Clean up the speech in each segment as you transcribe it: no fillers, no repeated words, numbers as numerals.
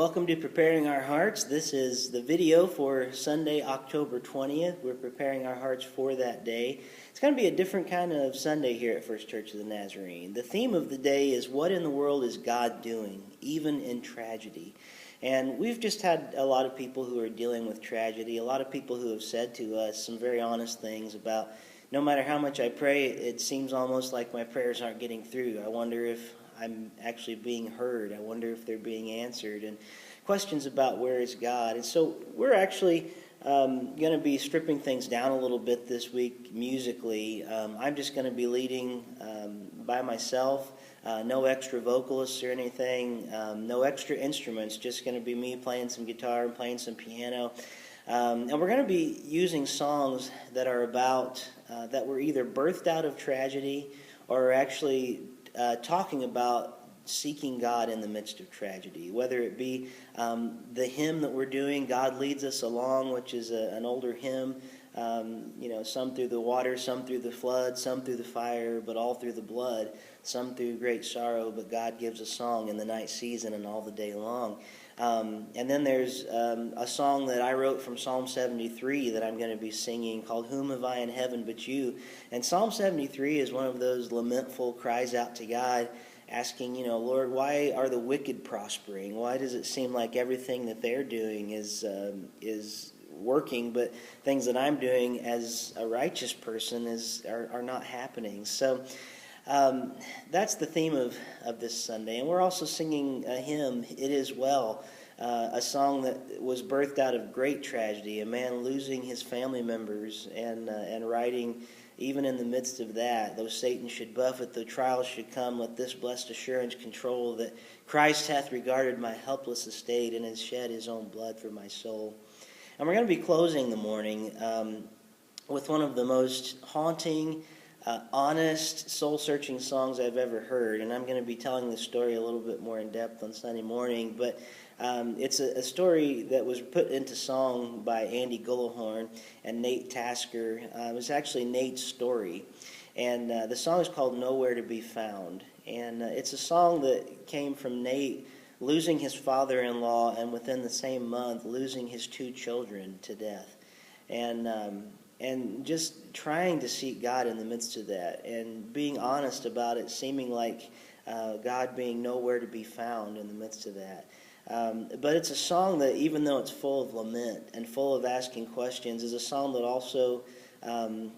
Welcome to Preparing Our Hearts. This is the video for Sunday, October 20th. We're preparing our hearts for that day. It's going to be a different kind of Sunday here at First Church of the Nazarene. The theme of the day is, what in the world is God doing, even in tragedy? And we've just had a lot of people who are dealing with tragedy, a lot of people who have said to us some very honest things about, no matter how much I pray, it seems almost like my prayers aren't getting through. I wonder if I'm actually being heard. I wonder if they're being answered. And questions about where is God. And so we're actually going to be stripping things down a little bit this week musically. I'm just going to be leading by myself. No extra vocalists or anything. No extra instruments. Just going to be me playing some guitar and playing some piano. And we're going to be using songs that are about, that were either birthed out of tragedy or are actually talking about seeking God in the midst of tragedy, whether it be the hymn that we're doing, God Leads Us Along, which is an older hymn, some through the water, some through the flood, some through the fire, but all through the blood, some through great sorrow, but God gives a song in the night season and all the day long. And then there's a song that I wrote from Psalm 73 that I'm going to be singing called Whom Have I in Heaven But You? And Psalm 73 is one of those lamentful cries out to God, asking, Lord, why are the wicked prospering? Why does it seem like everything that they're doing is working, but things that I'm doing as a righteous person are not happening? So that's the theme of this Sunday. And we're also singing a hymn, It Is Well, a song that was birthed out of great tragedy, a man losing his family members and writing, even in the midst of that, though Satan should buffet, though trials should come, let this blessed assurance control that Christ hath regarded my helpless estate and has shed his own blood for my soul. And we're going to be closing the morning with one of the most haunting, honest, soul-searching songs I've ever heard. And I'm going to be telling this story a little bit more in depth on Sunday morning. But it's a story that was put into song by Andy Gullahorn and Nate Tasker. It was actually Nate's story. And the song is called Nowhere to Be Found. And it's a song that came from Nate losing his father-in-law and within the same month losing his two children to death. And just trying to seek God in the midst of that and being honest about it, seeming like God being nowhere to be found in the midst of that. But it's a song that, even though it's full of lament and full of asking questions, is a song that also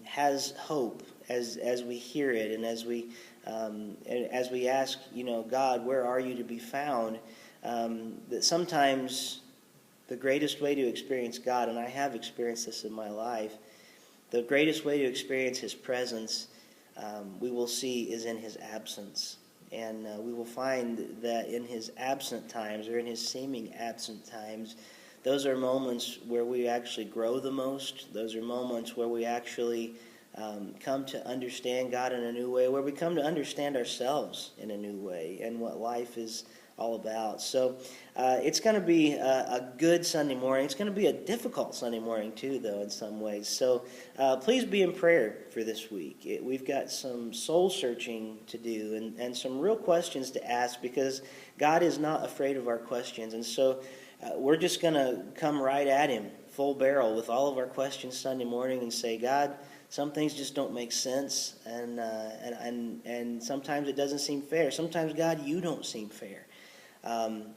has hope as we hear it and as we ask, God, where are you to be found? That sometimes the greatest way to experience God, and I have experienced this in my life, the greatest way to experience his presence, we will see, is in his absence. And we will find that in his absent times, or in his seeming absent times, those are moments where we actually grow the most. Those are moments where we actually come to understand God in a new way, where we come to understand ourselves in a new way and what life is all about. So it's going to be a good Sunday morning. It's going to be a difficult Sunday morning too, though, in some ways. So please be in prayer for this week. We've got some soul searching to do and some real questions to ask, because God is not afraid of our questions. And so we're just going to come right at him full barrel with all of our questions Sunday morning and say, God, some things just don't make sense, and sometimes it doesn't seem fair. Sometimes, God, you don't seem fair.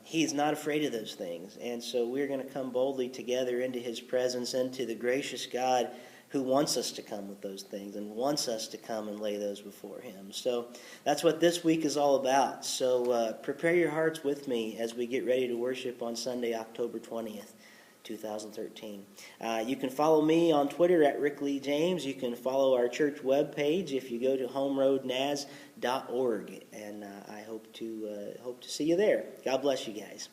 He's not afraid of those things. And so we're going to come boldly together into his presence, into the gracious God who wants us to come with those things and wants us to come and lay those before him. So that's what this week is all about. So prepare your hearts with me as we get ready to worship on Sunday, October 20th. 2013. You can follow me on Twitter at Rick Lee James. You can follow our church webpage if you go to homeroadnaz.org. And I hope to see you there. God bless you guys.